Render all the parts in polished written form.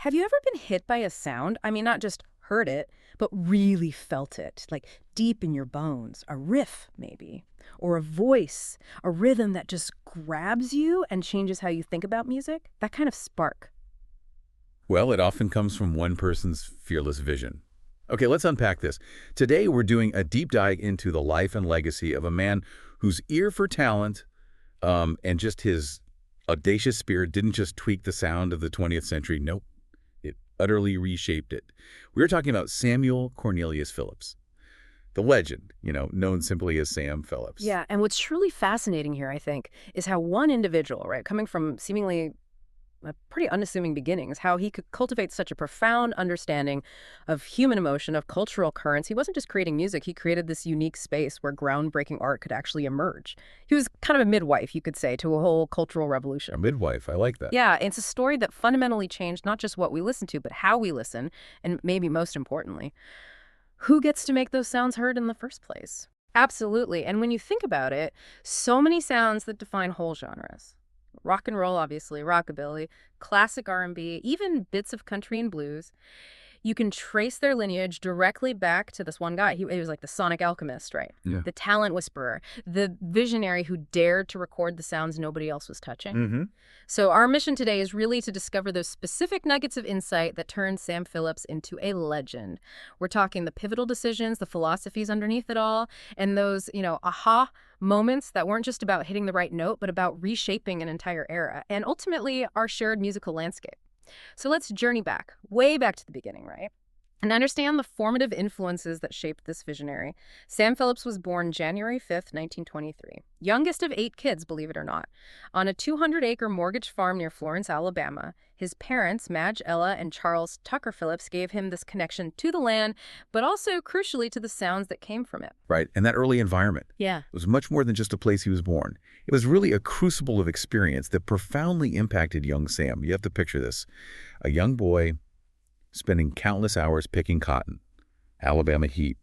Have you ever been hit by a sound? I mean, not just heard it, but really felt it, like deep in your bones. A riff, maybe, or a voice, a rhythm that just grabs you and changes how you think about music? That kind of spark. Well, it often comes from one person's fearless vision. Okay, let's unpack this. Today, we're doing a deep dive into the life and legacy of a man whose ear for talent and just his audacious spirit didn't just tweak the sound of the 20th century. Nope, it utterly reshaped it. We're talking about Samuel Cornelius Phillips, the legend, known simply as Sam Phillips. Yeah, and what's truly fascinating here, I think, is how one individual, right, coming from seemingly pretty unassuming beginnings, how he could cultivate such a profound understanding of human emotion, of cultural currents. He wasn't just creating music, he created this unique space where groundbreaking art could actually emerge. He was kind of a midwife, you could say, to a whole cultural revolution. A midwife, I like that. Yeah, it's a story that fundamentally changed not just what we listen to, but how we listen, and maybe most importantly, who gets to make those sounds heard in the first place. Absolutely, and when you think about it, so many sounds that define whole genres. Rock and roll, obviously, rockabilly, classic R&B, even bits of country and blues. You can trace their lineage directly back to this one guy. He was like the sonic alchemist, right? Yeah. The talent whisperer, the visionary who dared to record the sounds nobody else was touching. Mm-hmm. So our mission today is really to discover those specific nuggets of insight that turned Sam Phillips into a legend. We're talking the pivotal decisions, the philosophies underneath it all, and those, aha moments that weren't just about hitting the right note, but about reshaping an entire era, and ultimately our shared musical landscape. So let's journey back, way back to the beginning, right? And understand the formative influences that shaped this visionary. Sam Phillips was born January 5th, 1923. Youngest of 8 kids, believe it or not. On a 200-acre mortgage farm near Florence, Alabama, his parents, Madge Ella and Charles Tucker Phillips, gave him this connection to the land, but also, crucially, to the sounds that came from it. Right, and that early environment. Yeah. It was much more than just a place he was born. It was really a crucible of experience that profoundly impacted young Sam. You have to picture this. A young boy spending countless hours picking cotton, Alabama heat,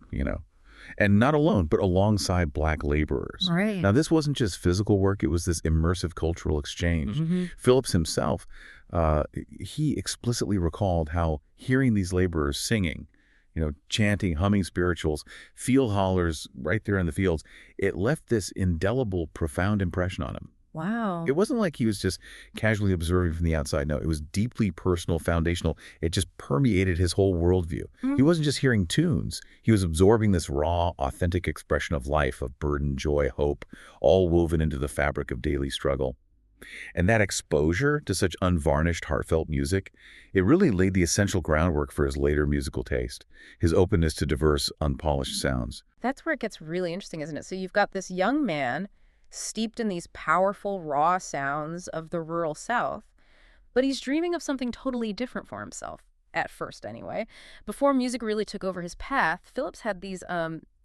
and not alone, but alongside black laborers. Right. Now, this wasn't just physical work. It was this immersive cultural exchange. Mm-hmm. Phillips himself, he explicitly recalled how hearing these laborers singing, chanting, humming spirituals, field hollers right there in the fields, it left this indelible, profound impression on him. Wow. It wasn't like he was just casually observing from the outside. No, it was deeply personal, foundational. It just permeated his whole worldview. He wasn't just hearing tunes. He was absorbing this raw, authentic expression of life, of burden, joy, hope, all woven into the fabric of daily struggle. And that exposure to such unvarnished, heartfelt music, it really laid the essential groundwork for his later musical taste, his openness to diverse, unpolished sounds. That's where it gets really interesting, isn't it? So you've got this young man steeped in these powerful, raw sounds of the rural South, but he's dreaming of something totally different for himself, at first anyway. Before music really took over his path, Phillips had these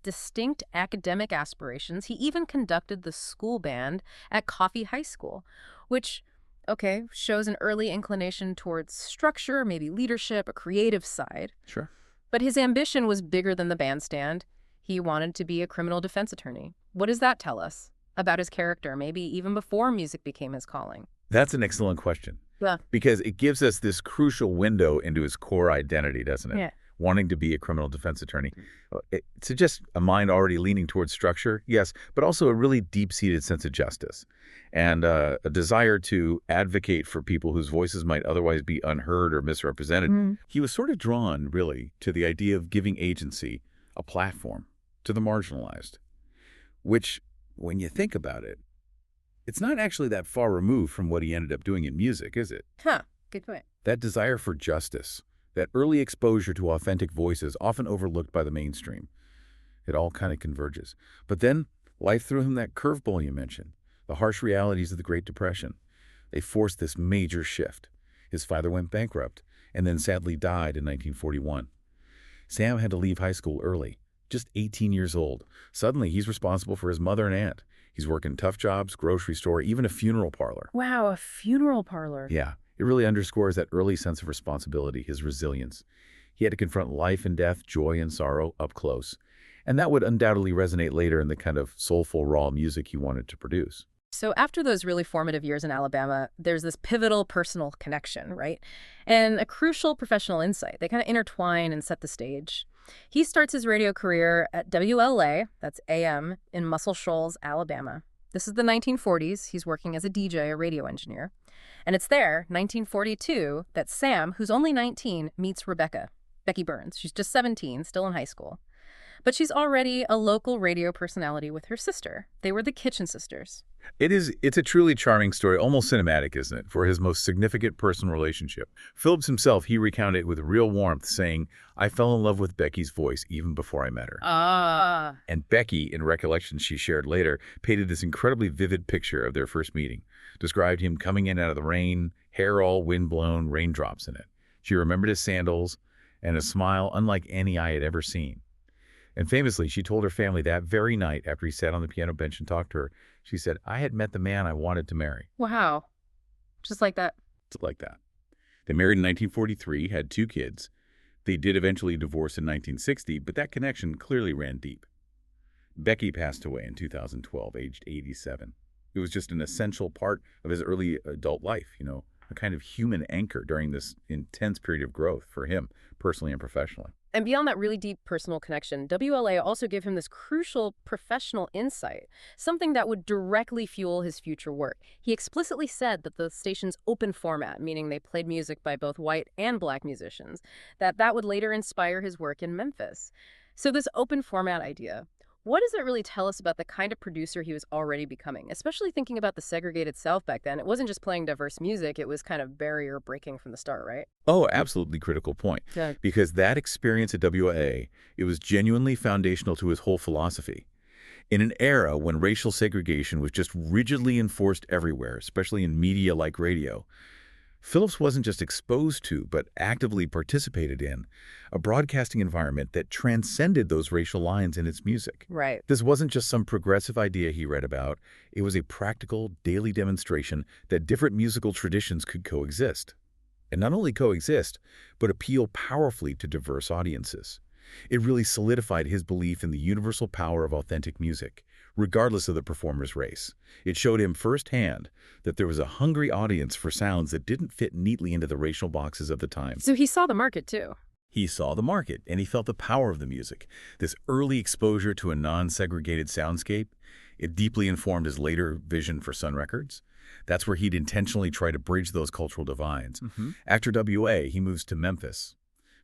distinct academic aspirations. He even conducted the school band at Coffee High School, which, okay, shows an early inclination towards structure, maybe leadership, a creative side. Sure. But his ambition was bigger than the bandstand. He wanted to be a criminal defense attorney. What does that tell us about his character, maybe even before music became his calling? That's an excellent question. Yeah. Because it gives us this crucial window into his core identity, doesn't it? Yeah. Wanting to be a criminal defense attorney. It suggests a mind already leaning towards structure, yes, but also a really deep-seated sense of justice and a desire to advocate for people whose voices might otherwise be unheard or misrepresented. He was sort of drawn, really, to the idea of giving agency, a platform, to the marginalized, which, when you think about it, it's not actually that far removed from what he ended up doing in music, is it? Huh. Good point. That desire for justice, that early exposure to authentic voices often overlooked by the mainstream. It all kind of converges. But then life threw him that curveball you mentioned, the harsh realities of the Great Depression. They forced this major shift. His father went bankrupt and then sadly died in 1941. Sam had to leave high school early, just 18 years old. Suddenly, he's responsible for his mother and aunt. He's working tough jobs, grocery store, even a funeral parlor. Wow, a funeral parlor. Yeah. It really underscores that early sense of responsibility, his resilience. He had to confront life and death, joy and sorrow up close. And that would undoubtedly resonate later in the kind of soulful, raw music he wanted to produce. So after those really formative years in Alabama, there's this pivotal personal connection, right? And a crucial professional insight. They kind of intertwine and set the stage. He starts his radio career at WLA, that's AM, in Muscle Shoals, Alabama. This is the 1940s. He's working as a DJ, a radio engineer. And it's there, 1942, that Sam, who's only 19, meets Becky Burns. She's just 17, still in high school. But she's already a local radio personality with her sister. They were the Kitchen Sisters. It's a truly charming story, almost cinematic, isn't it, for his most significant personal relationship. Phillips himself, he recounted it with real warmth, saying, "I fell in love with Becky's voice even before I met her." And Becky, in recollections she shared later, painted this incredibly vivid picture of their first meeting, described him coming in out of the rain, hair all windblown, raindrops in it. She remembered his sandals and a smile unlike any I had ever seen. And famously, she told her family that very night after he sat on the piano bench and talked to her, she said, "I had met the man I wanted to marry." Wow. Just like that. Just like that. They married in 1943, had 2 kids. They did eventually divorce in 1960, but that connection clearly ran deep. Becky passed away in 2012, aged 87. It was just an essential part of his early adult life, a kind of human anchor during this intense period of growth for him, personally and professionally. And beyond that really deep personal connection, WLA also gave him this crucial professional insight, something that would directly fuel his future work. He explicitly said that the station's open format, meaning they played music by both white and black musicians, that would later inspire his work in Memphis. So this open format idea, what does it really tell us about the kind of producer he was already becoming, especially thinking about the segregated South back then? It wasn't just playing diverse music, it was kind of barrier breaking from the start, right? Oh, absolutely critical point. Yeah. Because that experience at WA, it was genuinely foundational to his whole philosophy. In an era when racial segregation was just rigidly enforced everywhere, especially in media like radio, Phillips wasn't just exposed to, but actively participated in, a broadcasting environment that transcended those racial lines in its music. Right. This wasn't just some progressive idea he read about. It was a practical, daily demonstration that different musical traditions could coexist. And not only coexist, but appeal powerfully to diverse audiences. It really solidified his belief in the universal power of authentic music, regardless of the performer's race. It showed him firsthand that there was a hungry audience for sounds that didn't fit neatly into the racial boxes of the time. So he saw the market, too. He saw the market, and he felt the power of the music. This early exposure to a non-segregated soundscape, it deeply informed his later vision for Sun Records. That's where he'd intentionally try to bridge those cultural divides. After WA, he moves to Memphis,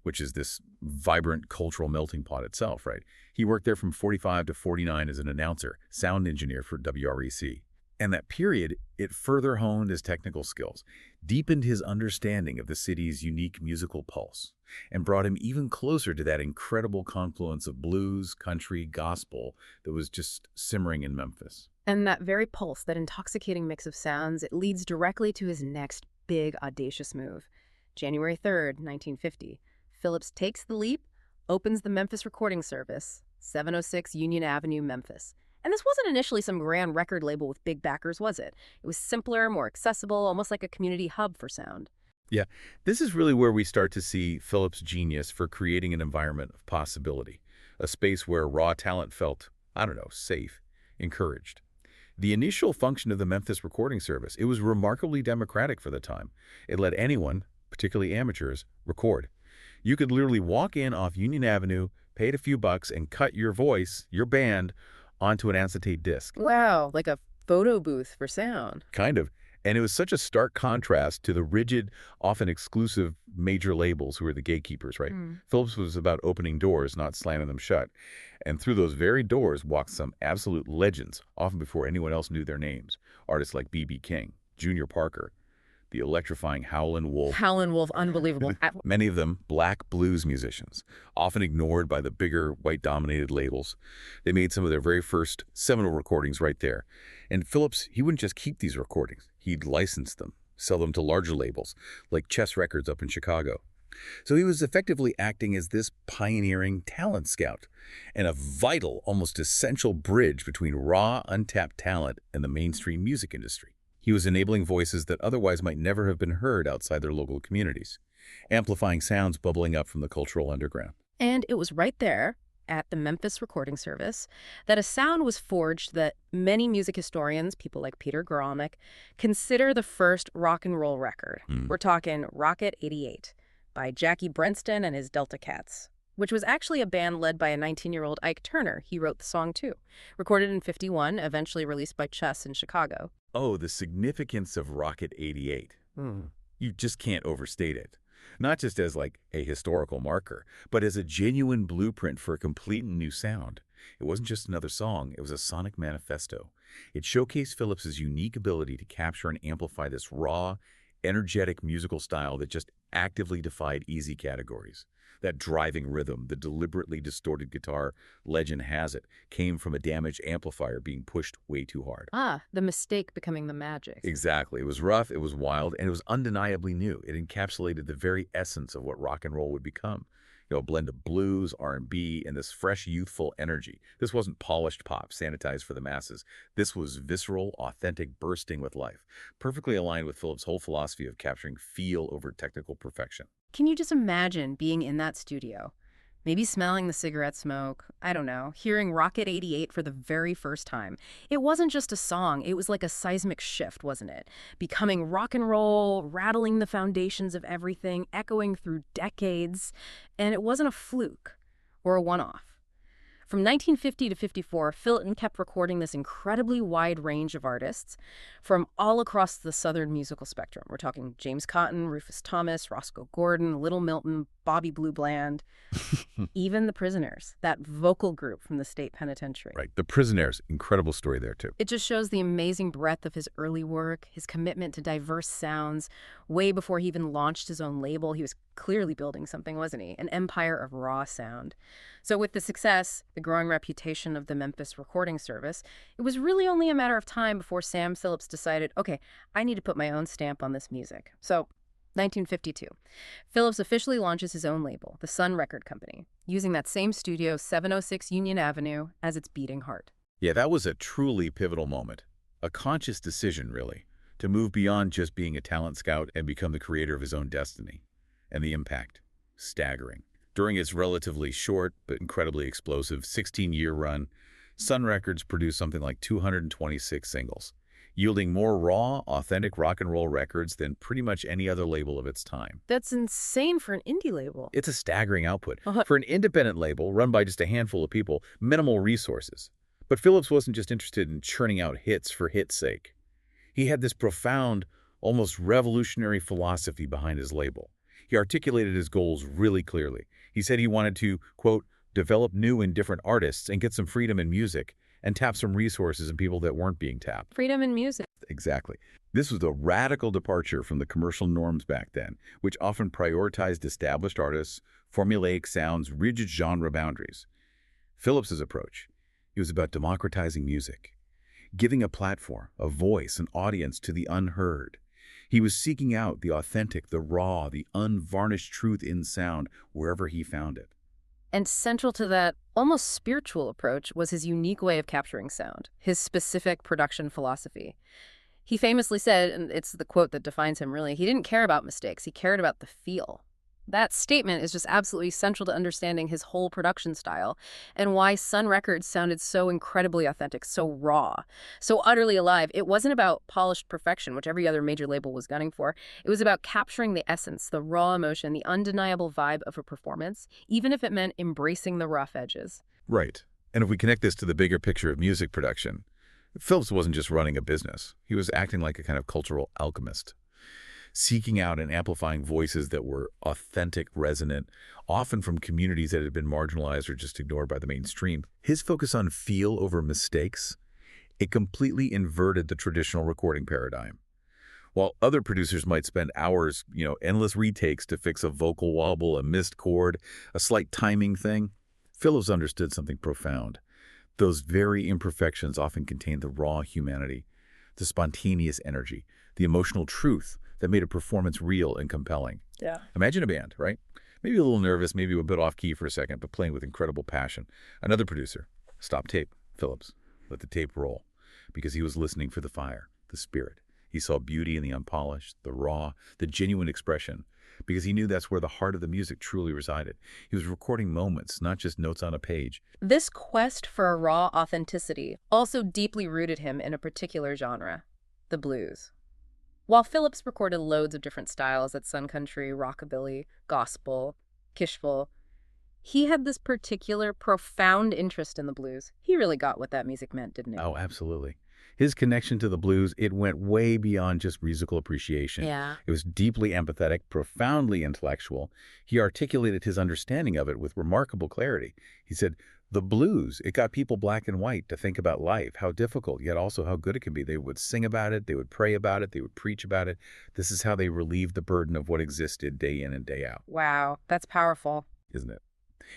which is this vibrant cultural melting pot itself, right? He worked there from 45 to 49 as an announcer, sound engineer for WREC. And that period, it further honed his technical skills, deepened his understanding of the city's unique musical pulse, and brought him even closer to that incredible confluence of blues, country, gospel that was just simmering in Memphis. And that very pulse, that intoxicating mix of sounds, it leads directly to his next big, audacious move. January 3rd, 1950. Phillips takes the leap, opens the Memphis Recording Service, 706 Union Avenue, Memphis. And this wasn't initially some grand record label with big backers, was it? It was simpler, more accessible, almost like a community hub for sound. Yeah, this is really where we start to see Phillips' genius for creating an environment of possibility, a space where raw talent felt, safe, encouraged. The initial function of the Memphis Recording Service, it was remarkably democratic for the time. It let anyone, particularly amateurs, record. You could literally walk in off Union Avenue, paid a few bucks, and cut your voice, your band, onto an acetate disc. Wow, like a photo booth for sound. Kind of. And it was such a stark contrast to the rigid, often exclusive major labels who were the gatekeepers, right? Phillips was about opening doors, not slamming them shut. And through those very doors walked some absolute legends, often before anyone else knew their names. Artists like B.B. King, Junior Parker, the electrifying Howlin Wolf. Howlin Wolf, unbelievable. Many of them black blues musicians, often ignored by the bigger white-dominated labels. They made some of their very first seminal recordings right there. And Phillips, he wouldn't just keep these recordings. He'd license them, sell them to larger labels, like Chess Records up in Chicago. So he was effectively acting as this pioneering talent scout and a vital, almost essential bridge between raw, untapped talent and the mainstream music industry. He was enabling voices that otherwise might never have been heard outside their local communities, amplifying sounds bubbling up from the cultural underground. And it was right there, at the Memphis recording service that a sound was forged that many music historians, people like Peter Grolnick, consider the first rock and roll record. We're talking Rocket 88 by Jackie Brenston and his Delta Cats, which was actually a band led by a 19-year-old Ike Turner. He wrote the song, too. Recorded in '51, eventually released by Chess in Chicago. Oh, the significance of Rocket 88. You just can't overstate it. Not just as like a historical marker, but as a genuine blueprint for a completely new sound. It wasn't just another song, it was a sonic manifesto. It showcased Phillips's unique ability to capture and amplify this raw, energetic musical style that just actively defied easy categories. That driving rhythm, the deliberately distorted guitar, legend has it, came from a damaged amplifier being pushed way too hard. Ah, the mistake becoming the magic. Exactly. It was rough, it was wild, and it was undeniably new. It encapsulated the very essence of what rock and roll would become. A blend of blues, R&B, and this fresh, youthful energy. This wasn't polished pop, sanitized for the masses. This was visceral, authentic, bursting with life, perfectly aligned with Phillips' whole philosophy of capturing feel over technical perfection. Can you just imagine being in that studio? Maybe smelling the cigarette smoke, I don't know, hearing Rocket 88 for the very first time. It wasn't just a song, it was like a seismic shift, wasn't it? Becoming rock and roll, rattling the foundations of everything, echoing through decades. And it wasn't a fluke or a one-off. From 1950 to '54, Phillips kept recording this incredibly wide range of artists from all across the Southern musical spectrum. We're talking James Cotton, Rufus Thomas, Roscoe Gordon, Little Milton, Bobby Blue Bland, even the Prisoners, that vocal group from the state penitentiary. Right. The Prisoners, incredible story there, too. It just shows the amazing breadth of his early work, his commitment to diverse sounds. Way before he even launched his own label, he was clearly building something, wasn't he? An empire of raw sound. So with the success, the growing reputation of the Memphis recording service, it was really only a matter of time before Sam Phillips decided, okay, I need to put my own stamp on this music. So 1952, Phillips officially launches his own label, the Sun Record Company, using that same studio, 706 Union Avenue, as its beating heart. Yeah, that was a truly pivotal moment. A conscious decision, really, to move beyond just being a talent scout and become the creator of his own destiny. And the impact, staggering. During its relatively short but incredibly explosive 16-year run, Sun Records produced something like 226 singles, yielding more raw, authentic rock and roll records than pretty much any other label of its time. That's insane for an indie label. It's a staggering output. For an independent label run by just a handful of people, minimal resources. But Phillips wasn't just interested in churning out hits for hits' sake. He had this profound, almost revolutionary philosophy behind his label. He articulated his goals really clearly. He said he wanted to, quote, develop new and different artists and get some freedom in music and tap some resources and people that weren't being tapped. Freedom in music. Exactly. This was a radical departure from the commercial norms back then, which often prioritized established artists, formulaic sounds, rigid genre boundaries. Phillips's approach, it was about democratizing music, giving a platform, a voice, an audience to the unheard. He was seeking out the authentic, the raw, the unvarnished truth in sound wherever he found it. And central to that almost spiritual approach was his unique way of capturing sound, his specific production philosophy. He famously said, and it's the quote that defines him really, he didn't care about mistakes, he cared about the feel. That statement is just absolutely central to understanding his whole production style and why Sun Records sounded so incredibly authentic, so raw, so utterly alive. It wasn't about polished perfection, which every other major label was gunning for. It was about capturing the essence, the raw emotion, the undeniable vibe of a performance, even if it meant embracing the rough edges. Right. And if we connect this to the bigger picture of music production, Phillips wasn't just running a business. He was acting like a kind of cultural alchemist, seeking out and amplifying voices that were authentic, resonant, often from communities that had been marginalized or just ignored by the mainstream. His focus on feel over mistakes, it completely inverted the traditional recording paradigm. While other producers might spend hours, endless retakes to fix a vocal wobble, a missed chord, a slight timing thing, Phillips understood something profound. Those very imperfections often contained the raw humanity, the spontaneous energy, the emotional truth that made a performance real and compelling. Yeah. Imagine a band, right? Maybe a little nervous, maybe a bit off key for a second, but playing with incredible passion. Another producer, stop tape, Phillips, let the tape roll, because he was listening for the fire, the spirit. He saw beauty in the unpolished, the raw, the genuine expression. because he knew that's where the heart of the music truly resided. He was recording moments, not just notes on a page. This quest for a raw authenticity also deeply rooted him in a particular genre, the blues. While Phillips recorded loads of different styles at Sun Country, rockabilly, gospel, kishful, he had this particular profound interest in the blues. He really got what that music meant, didn't he? Oh, absolutely. His connection to the blues, it went way beyond just musical appreciation. Yeah. It was deeply empathetic, profoundly intellectual. He articulated his understanding of it with remarkable clarity. He said, the blues, it got people black and white to think about life, how difficult, yet also how good it can be. They would sing about it, they would pray about it, they would preach about it. This is how they relieved the burden of what existed day in and day out. Wow, that's powerful. Isn't it?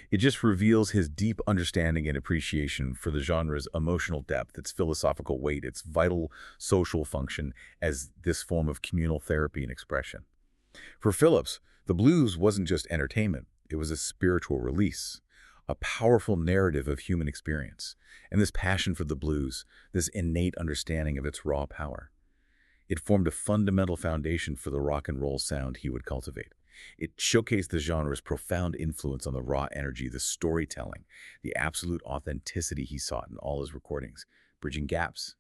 It just reveals his deep understanding and appreciation for the genre's emotional depth, its philosophical weight, its vital social function as this form of communal therapy and expression. For Phillips, the blues wasn't just entertainment. It was a spiritual release, a powerful narrative of human experience. And this passion for the blues, this innate understanding of its raw power, it formed a fundamental foundation for the rock and roll sound he would cultivate. It showcased the genre's profound influence on the raw energy, the storytelling, the absolute authenticity he sought in all his recordings, bridging gaps,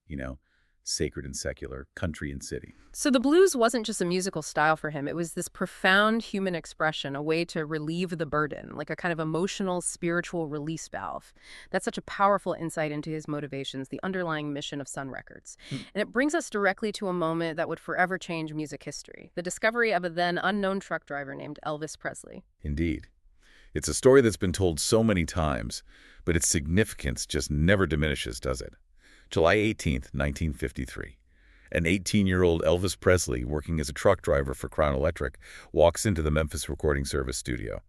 sacred and secular, country and city. So the blues wasn't just a musical style for him. It was this profound human expression, a way to relieve the burden, like a kind of emotional, spiritual release valve. That's such a powerful insight into his motivations, the underlying mission of Sun Records. And it brings us directly to a moment that would forever change music history, the discovery of a then unknown truck driver named Elvis Presley. Indeed. It's a story that's been told so many times, but its significance just never diminishes, does it? July 18th, 1953. An 18-year-old Elvis Presley, working as a truck driver for Crown Electric, walks into the Memphis Recording Service studio.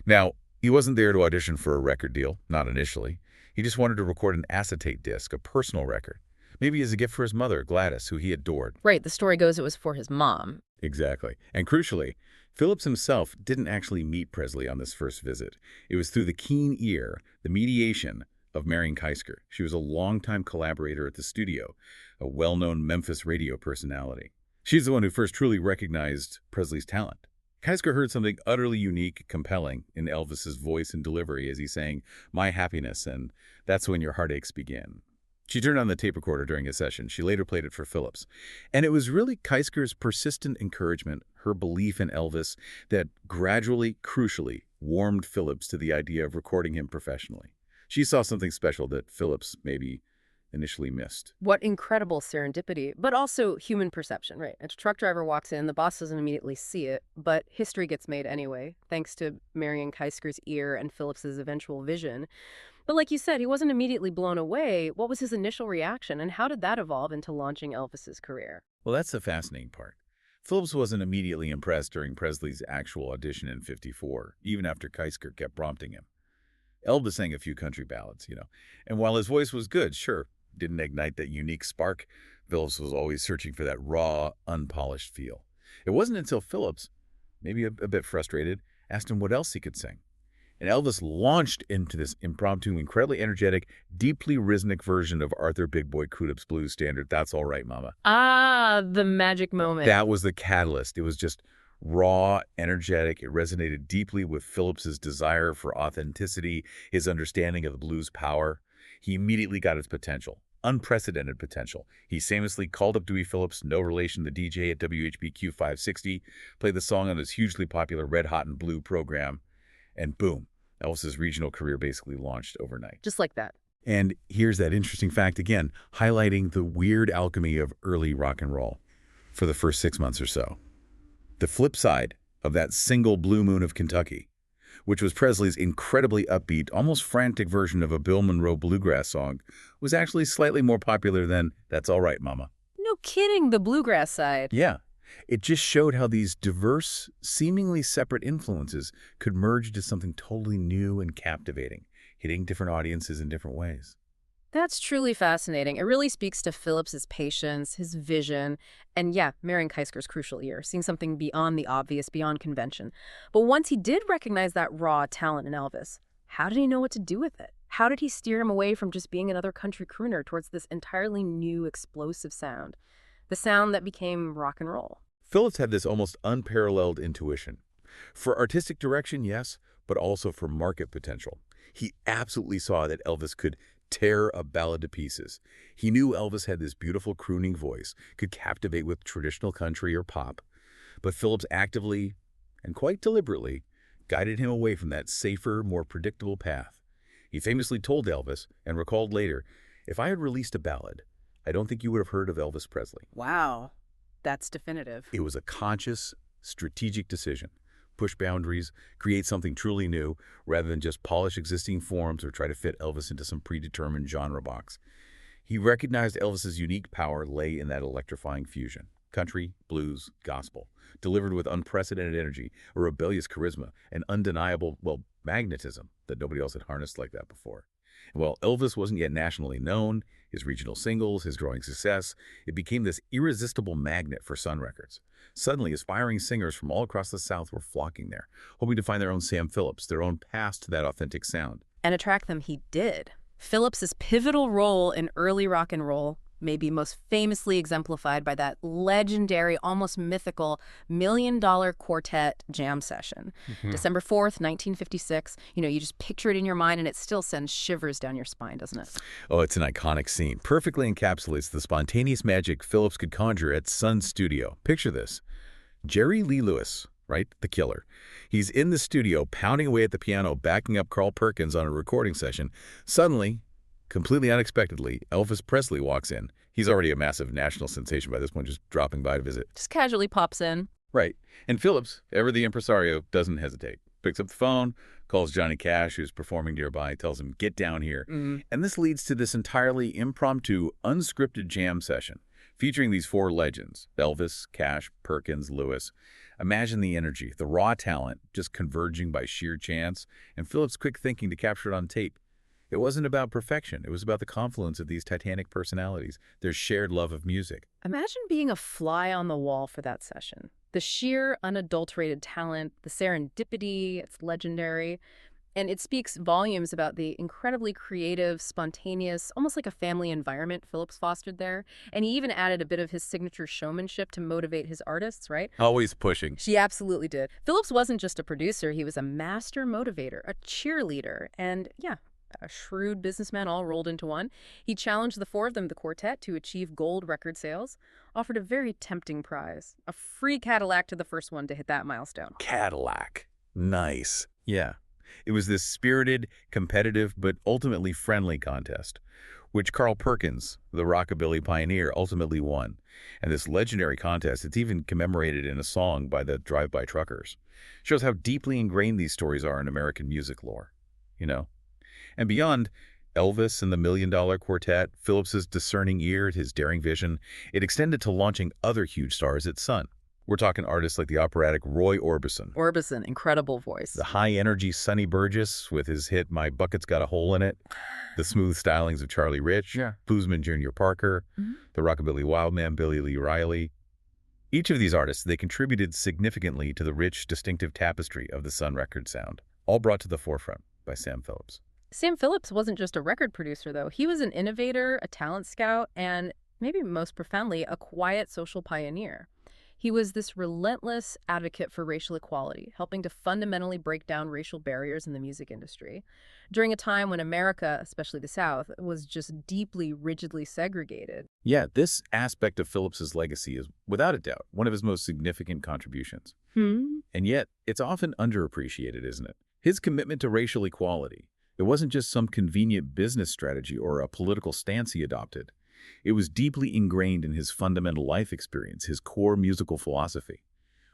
Now, he wasn't there to audition for a record deal, not initially. He just wanted to record an acetate disc, a personal record. Maybe as a gift for his mother, Gladys, who he adored. Right, the story goes it was for his mom. Exactly. And crucially, Phillips himself didn't actually meet Presley on this first visit. It was through the keen ear, the mediation of Marion Keisker. She was a longtime collaborator at the studio, a well-known Memphis radio personality. She's the one who first truly recognized Presley's talent. Keisker heard something utterly unique, compelling in Elvis's voice and delivery as he sang, "My Happiness," and "That's When Your Heartaches Begin." She turned on the tape recorder during a session. She later played it for Phillips. And it was really Keisker's persistent encouragement, her belief in Elvis, that gradually, crucially, warmed Phillips to the idea of recording him professionally. She saw something special that Phillips maybe initially missed. What incredible serendipity, but also human perception, right? A truck driver walks in, the boss doesn't immediately see it, but history gets made anyway, thanks to Marion Keisker's ear and Phillips's eventual vision. But like you said, he wasn't immediately blown away. What was his initial reaction, and how did that evolve into launching Elvis's career? Well, that's the fascinating part. Phillips wasn't immediately impressed during Presley's actual audition in '54, even after Keisker kept prompting him. Elvis sang a few country ballads, and while his voice was good, sure, didn't ignite that unique spark, Phillips was always searching for that raw, unpolished feel. It wasn't until Phillips, maybe a bit frustrated, asked him what else he could sing. And Elvis launched into this impromptu, incredibly energetic, deeply rhythmic version of Arthur Big Boy Crudup's blues standard, "That's All Right, Mama." Ah, the magic moment. That was the catalyst. It was just raw, energetic. It resonated deeply with Phillips's desire for authenticity, his understanding of the blues' power. He immediately got its potential, unprecedented potential. He famously called up Dewey Phillips, no relation to the DJ at WHBQ 560, played the song on his hugely popular Red Hot and Blue program, and boom, Elvis's regional career basically launched overnight. Just like that. And here's that interesting fact again, highlighting the weird alchemy of early rock and roll for the first 6 months or so. The flip side of that single Blue Moon of Kentucky, which was Presley's incredibly upbeat, almost frantic version of a Bill Monroe bluegrass song, was actually slightly more popular than "That's All Right, Mama." No kidding, the bluegrass side. Yeah, it just showed how these diverse, seemingly separate influences could merge into something totally new and captivating, hitting different audiences in different ways. That's truly fascinating. It really speaks to Phillips's patience, his vision, and yeah, Marion Keisker's crucial ear, seeing something beyond the obvious, beyond convention. But once he did recognize that raw talent in Elvis, how did he know what to do with it? How did he steer him away from just being another country crooner towards this entirely new, explosive sound? The sound that became rock and roll. Phillips had this almost unparalleled intuition. For artistic direction, yes, but also for market potential. He absolutely saw that Elvis could tear a ballad to pieces. He knew Elvis had this beautiful crooning voice, could captivate with traditional country or pop, but Phillips actively, and quite deliberately, guided him away from that safer, more predictable path. He famously told Elvis, and recalled later, "If I had released a ballad, I don't think you would have heard of Elvis Presley." Wow, that's definitive. It was a conscious, strategic decision. Push boundaries, create something truly new, rather than just polish existing forms or try to fit Elvis into some predetermined genre box. He recognized Elvis's unique power lay in that electrifying fusion. Country, blues, gospel, delivered with unprecedented energy, a rebellious charisma, and undeniable, magnetism that nobody else had harnessed like that before. And while Elvis wasn't yet nationally known, his regional singles, his growing success, it became this irresistible magnet for Sun Records. Suddenly, aspiring singers from all across the South were flocking there, hoping to find their own Sam Phillips, their own path to that authentic sound. And attract them he did. Phillips's pivotal role in early rock and roll may be most famously exemplified by that legendary, almost mythical $1 Million Quartet jam session. December 4th, 1956. You just picture it in your mind and it still sends shivers down your spine, doesn't it? Oh, it's an iconic scene. Perfectly encapsulates the spontaneous magic Phillips could conjure at Sun's studio. Picture this. Jerry Lee Lewis, right? The Killer. He's in the studio pounding away at the piano, backing up Carl Perkins on a recording session. Suddenly, completely unexpectedly, Elvis Presley walks in. He's already a massive national sensation by this point, just dropping by to visit. Just casually pops in. Right. And Phillips, ever the impresario, doesn't hesitate. Picks up the phone, calls Johnny Cash, who's performing nearby, tells him, "Get down here." And this leads to this entirely impromptu, unscripted jam session, featuring these four legends, Elvis, Cash, Perkins, Lewis. Imagine the energy, the raw talent, just converging by sheer chance, and Phillips' quick thinking to capture it on tape. It wasn't about perfection. It was about the confluence of these titanic personalities, their shared love of music. Imagine being a fly on the wall for that session. The sheer, unadulterated talent, the serendipity, it's legendary. And it speaks volumes about the incredibly creative, spontaneous, almost like a family environment Phillips fostered there. And he even added a bit of his signature showmanship to motivate his artists, right? Always pushing. She absolutely did. Phillips wasn't just a producer. He was a master motivator, a cheerleader, and a shrewd businessman all rolled into one. He challenged the four of them, the quartet, to achieve gold record sales, offered a very tempting prize, a free Cadillac to the first one to hit that milestone. Cadillac. Nice. Yeah. It was this spirited, competitive, but ultimately friendly contest, which Carl Perkins, the rockabilly pioneer, ultimately won. And this legendary contest, it's even commemorated in a song by the Drive-By Truckers. Shows how deeply ingrained these stories are in American music lore, And beyond Elvis and the $1 Million Quartet, Phillips's discerning ear, his daring vision, it extended to launching other huge stars at Sun. We're talking artists like the operatic Roy Orbison. Orbison, incredible voice. The high-energy Sonny Burgess with his hit My Bucket's Got a Hole in It. The smooth stylings of Charlie Rich, bluesman Junior Parker, the rockabilly wildman Billy Lee Riley. Each of these artists, they contributed significantly to the rich, distinctive tapestry of the Sun Records sound, all brought to the forefront by Sam Phillips. Sam Phillips wasn't just a record producer, though. He was an innovator, a talent scout, and maybe most profoundly, a quiet social pioneer. He was this relentless advocate for racial equality, helping to fundamentally break down racial barriers in the music industry. During a time when America, especially the South, was just deeply, rigidly segregated. Yeah, this aspect of Phillips's legacy is, without a doubt, one of his most significant contributions. And yet, it's often underappreciated, isn't it? His commitment to racial equality. It wasn't just some convenient business strategy or a political stance he adopted. It was deeply ingrained in his fundamental life experience, his core musical philosophy.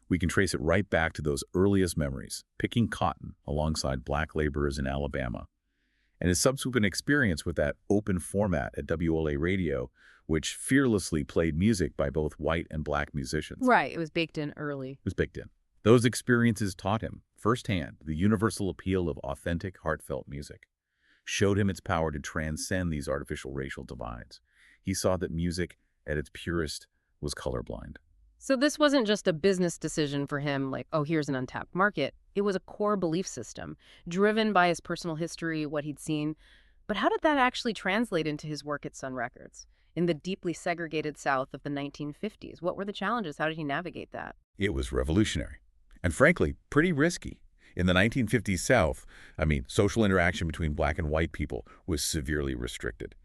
We can trace it right back to those earliest memories, picking cotton alongside black laborers in Alabama, and his subsequent experience with that open format at WLA Radio, which fearlessly played music by both white and black musicians. Right, it was baked in early. It was baked in. Those experiences taught him, firsthand, the universal appeal of authentic, heartfelt music, showed him its power to transcend these artificial racial divides. He saw that music, at its purest, was colorblind. So this wasn't just a business decision for him, like, oh, here's an untapped market. It was a core belief system, driven by his personal history, what he'd seen. But how did that actually translate into his work at Sun Records? In the deeply segregated South of the 1950s, what were the challenges? How did he navigate that? It was revolutionary. and frankly, pretty risky. In the 1950s South, social interaction between black and white people was severely restricted.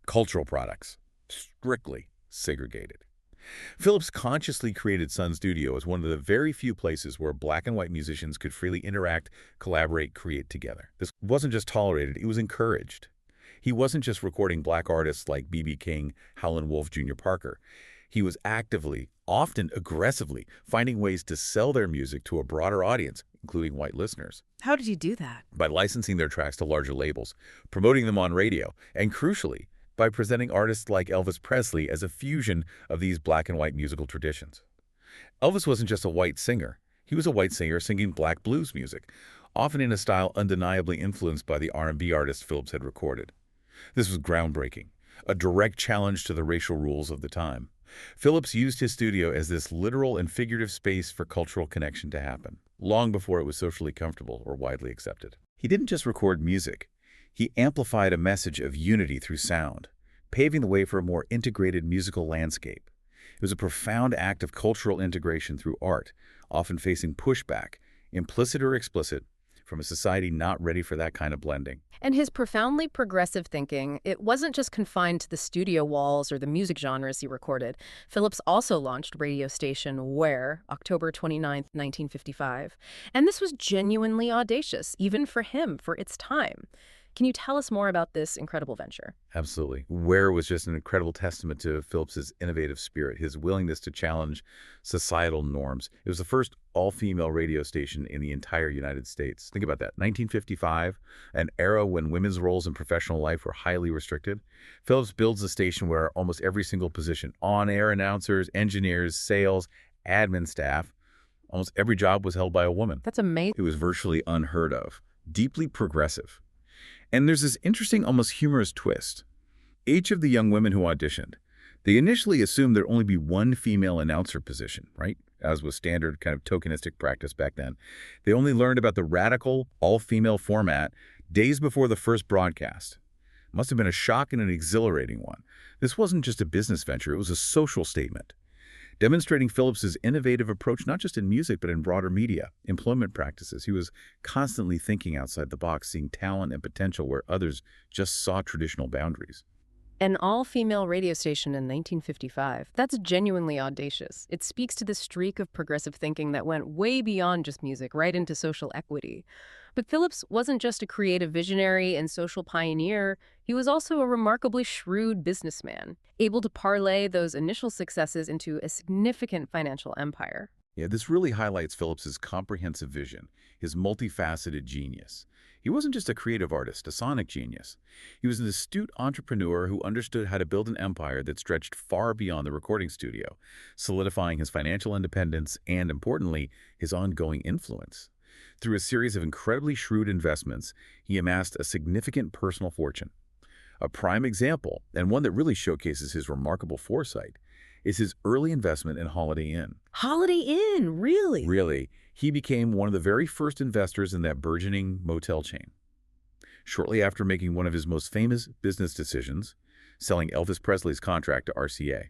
Cultural products, strictly segregated. Phillips consciously created Sun Studio as one of the very few places where black and white musicians could freely interact, collaborate, create together. This wasn't just tolerated, it was encouraged. He wasn't just recording black artists like B.B. King, Howlin Wolf, Jr. Parker. He was actively, often aggressively, finding ways to sell their music to a broader audience, including white listeners. How did you do that? By licensing their tracks to larger labels, promoting them on radio, and crucially, by presenting artists like Elvis Presley as a fusion of these black and white musical traditions. Elvis wasn't just a white singer. He was a white singer singing black blues music, often in a style undeniably influenced by the R&B artists Phillips had recorded. This was groundbreaking, a direct challenge to the racial rules of the time. Phillips used his studio as this literal and figurative space for cultural connection to happen, long before it was socially comfortable or widely accepted. He didn't just record music. He amplified a message of unity through sound, paving the way for a more integrated musical landscape. It was a profound act of cultural integration through art, often facing pushback, implicit or explicit, from a society not ready for that kind of blending. And his profoundly progressive thinking, it wasn't just confined to the studio walls or the music genres he recorded. Phillips also launched radio station WHER, October 29, 1955. And this was genuinely audacious, even for him, for its time. Can you tell us more about this incredible venture? Absolutely. WHER was just an incredible testament to Phillips's innovative spirit, his willingness to challenge societal norms. It was the first all-female radio station in the entire United States. Think about that. 1955, an era when women's roles in professional life were highly restricted. Phillips builds a station where almost every single position, on-air announcers, engineers, sales, admin staff, almost every job was held by a woman. That's amazing. It was virtually unheard of, deeply progressive. And there's this interesting, almost humorous twist. Each of the young women who auditioned, they initially assumed there'd only be one female announcer position, right? As was standard kind of tokenistic practice back then. They only learned about the radical, all-female format days before the first broadcast. It must have been a shock and an exhilarating one. This wasn't just a business venture, it was a social statement, demonstrating Phillips's innovative approach not just in music but in broader media, employment practices. He was constantly thinking outside the box, seeing talent and potential where others just saw traditional boundaries. An all-female radio station in 1955. That's genuinely audacious. It speaks to the streak of progressive thinking that went way beyond just music, right into social equity. But Phillips wasn't just a creative visionary and social pioneer. He was also a remarkably shrewd businessman, able to parlay those initial successes into a significant financial empire. Yeah, this really highlights Phillips's comprehensive vision, his multifaceted genius. He wasn't just a creative artist, a sonic genius. He was an astute entrepreneur who understood how to build an empire that stretched far beyond the recording studio, solidifying his financial independence and, importantly, his ongoing influence. Through a series of incredibly shrewd investments, he amassed a significant personal fortune. A prime example, and one that really showcases his remarkable foresight, is his early investment in Holiday Inn. Holiday Inn, really? Really, he became one of the very first investors in that burgeoning motel chain. Shortly after making one of his most famous business decisions, selling Elvis Presley's contract to RCA,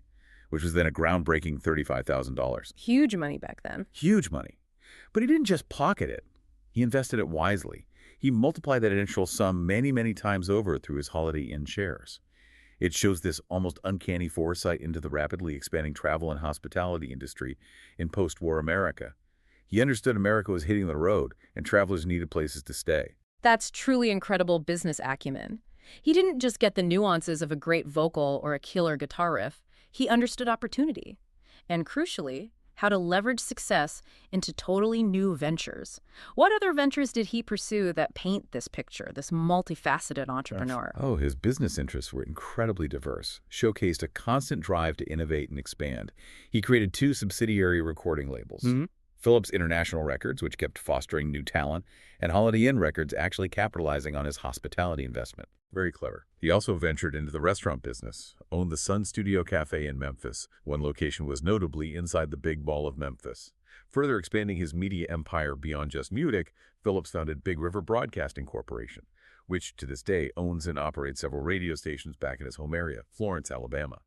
which was then a groundbreaking $35,000. Huge money back then. Huge money. But he didn't just pocket it. He invested it wisely. He multiplied that initial sum many, many times over through his Holiday Inn shares. It shows this almost uncanny foresight into the rapidly expanding travel and hospitality industry in post-war America. He understood America was hitting the road, and travelers needed places to stay. That's truly incredible business acumen. He didn't just get the nuances of a great vocal or a killer guitar riff. He understood opportunity. And crucially, how to leverage success into totally new ventures. What other ventures did he pursue that paint this picture, this multifaceted entrepreneur? Oh, his business interests were incredibly diverse, showcased a constant drive to innovate and expand. He created 2 subsidiary recording labels. Phillips International Records, which kept fostering new talent, and Holiday Inn Records, actually capitalizing on his hospitality investment. Very clever. He also ventured into the restaurant business, owned the Sun Studio Cafe in Memphis. One location was notably inside the Big Ball of Memphis. Further expanding his media empire beyond just music, Phillips founded Big River Broadcasting Corporation, which to this day owns and operates several radio stations back in his home area, Florence, Alabama.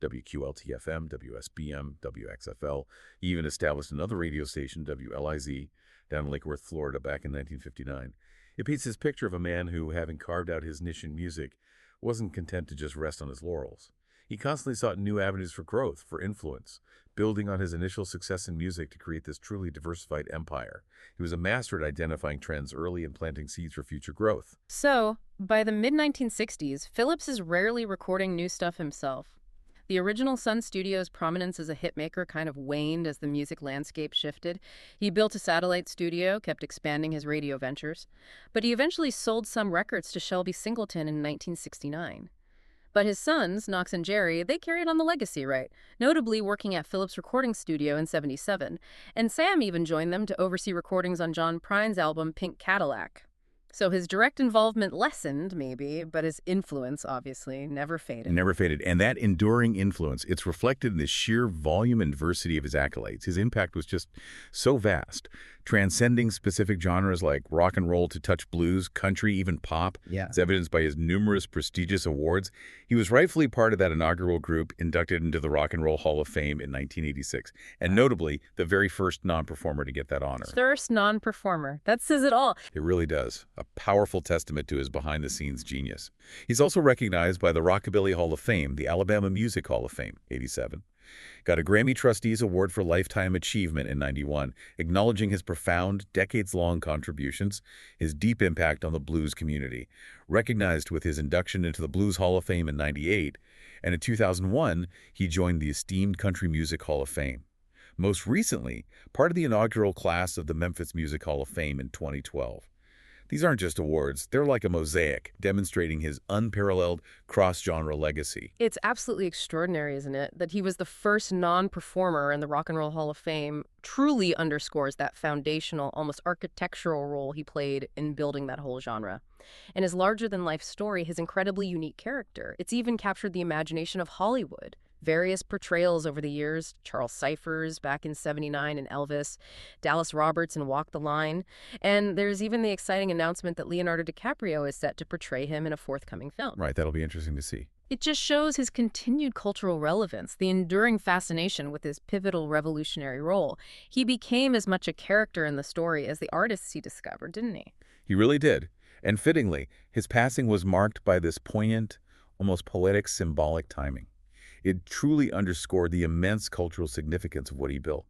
WQLT-FM, WSBM, WXFL. He even established another radio station, WLIZ, down in Lake Worth, Florida, back in 1959. It paints this picture of a man who, having carved out his niche in music, wasn't content to just rest on his laurels. He constantly sought new avenues for growth, for influence, building on his initial success in music to create this truly diversified empire. He was a master at identifying trends early and planting seeds for future growth. So, by the mid-1960s, Phillips is rarely recording new stuff himself. The original Sun Studios' prominence as a hitmaker kind of waned as the music landscape shifted. He built a satellite studio, kept expanding his radio ventures, but he eventually sold some records to Shelby Singleton in 1969. But his sons, Knox and Jerry, they carried on the legacy, right? Notably working at Phillips' recording studio in '77. And Sam even joined them to oversee recordings on John Prine's album Pink Cadillac. So his direct involvement lessened, maybe, but his influence, obviously, never faded. Never faded. And that enduring influence, it's reflected in the sheer volume and diversity of his accolades. His impact was just so vast, transcending specific genres like rock and roll to touch blues, country, even pop. Yeah. It's evidenced by his numerous prestigious awards. He was rightfully part of that inaugural group inducted into the Rock and Roll Hall of Fame in 1986, and notably, the very first non-performer to get that honor. First non-performer. That says it all. It really does. A powerful testament to his behind-the-scenes genius. He's also recognized by the Rockabilly Hall of Fame, the Alabama Music Hall of Fame, '87. Got a Grammy Trustees Award for Lifetime Achievement in '91, acknowledging his profound, decades-long contributions, his deep impact on the blues community. Recognized with his induction into the Blues Hall of Fame in '98, and in 2001, he joined the esteemed Country Music Hall of Fame. Most recently, part of the inaugural class of the Memphis Music Hall of Fame in 2012. These aren't just awards, they're like a mosaic, demonstrating his unparalleled cross-genre legacy. It's absolutely extraordinary, isn't it, that he was the first non-performer in the Rock and Roll Hall of Fame. Truly underscores that foundational, almost architectural role he played in building that whole genre. And his larger-than-life story, his incredibly unique character, it's even captured the imagination of Hollywood. Various portrayals over the years, Charles Cyphers back in '79 in Elvis, Dallas Roberts in Walk the Line, and there's even the exciting announcement that Leonardo DiCaprio is set to portray him in a forthcoming film. Right, that'll be interesting to see. It just shows his continued cultural relevance, the enduring fascination with his pivotal revolutionary role. He became as much a character in the story as the artists he discovered, didn't he? He really did. And fittingly, his passing was marked by this poignant, almost poetic, symbolic timing. It truly underscored the immense cultural significance of what he built.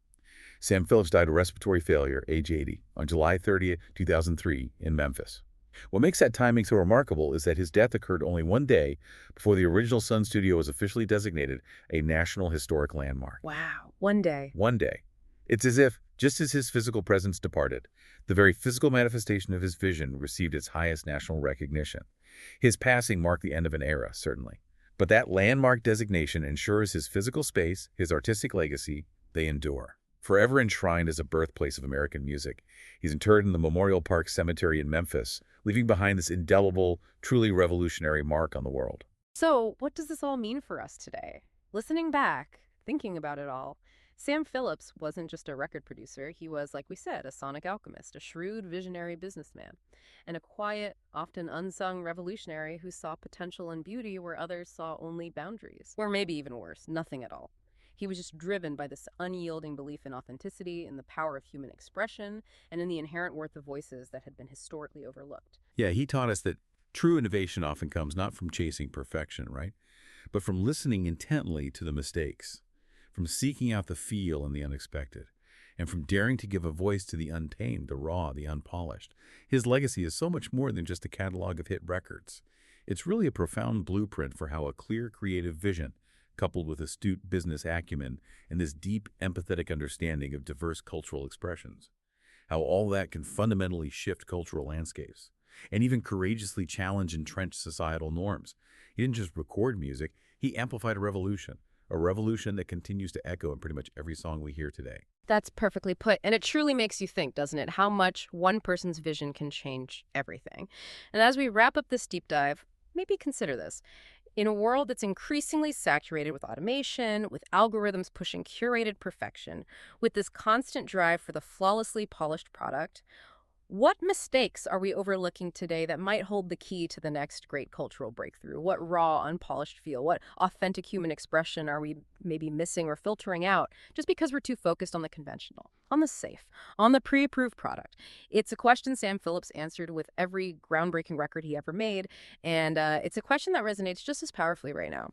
Sam Phillips died of respiratory failure, age 80, on July 30, 2003, in Memphis. What makes that timing so remarkable is that his death occurred only one day before the original Sun Studio was officially designated a National Historic Landmark. Wow, one day. One day. It's as if, just as his physical presence departed, the very physical manifestation of his vision received its highest national recognition. His passing marked the end of an era, certainly. But that landmark designation ensures his physical space, his artistic legacy, they endure. Forever enshrined as a birthplace of American music, he's interred in the Memorial Park Cemetery in Memphis, leaving behind this indelible, truly revolutionary mark on the world. So, what does this all mean for us today? Listening back, thinking about it all, Sam Phillips wasn't just a record producer. He was, like we said, a sonic alchemist, a shrewd, visionary businessman, and a quiet, often unsung revolutionary who saw potential and beauty where others saw only boundaries. Or maybe even worse, nothing at all. He was just driven by this unyielding belief in authenticity, in the power of human expression, and in the inherent worth of voices that had been historically overlooked. Yeah, he taught us that true innovation often comes not from chasing perfection, right? But from listening intently to the mistakes, from seeking out the feel and the unexpected, and from daring to give a voice to the untamed, the raw, the unpolished. His legacy is so much more than just a catalog of hit records. It's really a profound blueprint for how a clear creative vision, coupled with astute business acumen and this deep, empathetic understanding of diverse cultural expressions, how all that can fundamentally shift cultural landscapes and even courageously challenge entrenched societal norms. He didn't just record music, he amplified a revolution that continues to echo in pretty much every song we hear today. That's perfectly put, and it truly makes you think, doesn't it, how much one person's vision can change everything. And as we wrap up this deep dive, maybe consider this. In a world that's increasingly saturated with automation, with algorithms pushing curated perfection, with this constant drive for the flawlessly polished product, What mistakes are we overlooking today that might hold the key to the next great cultural breakthrough? What raw, unpolished feel, what authentic human expression are we maybe missing or filtering out just because we're too focused on the conventional, on the safe, on the pre-approved product? It's a question Sam Phillips answered with every groundbreaking record he ever made, and it's a question that resonates just as powerfully right now.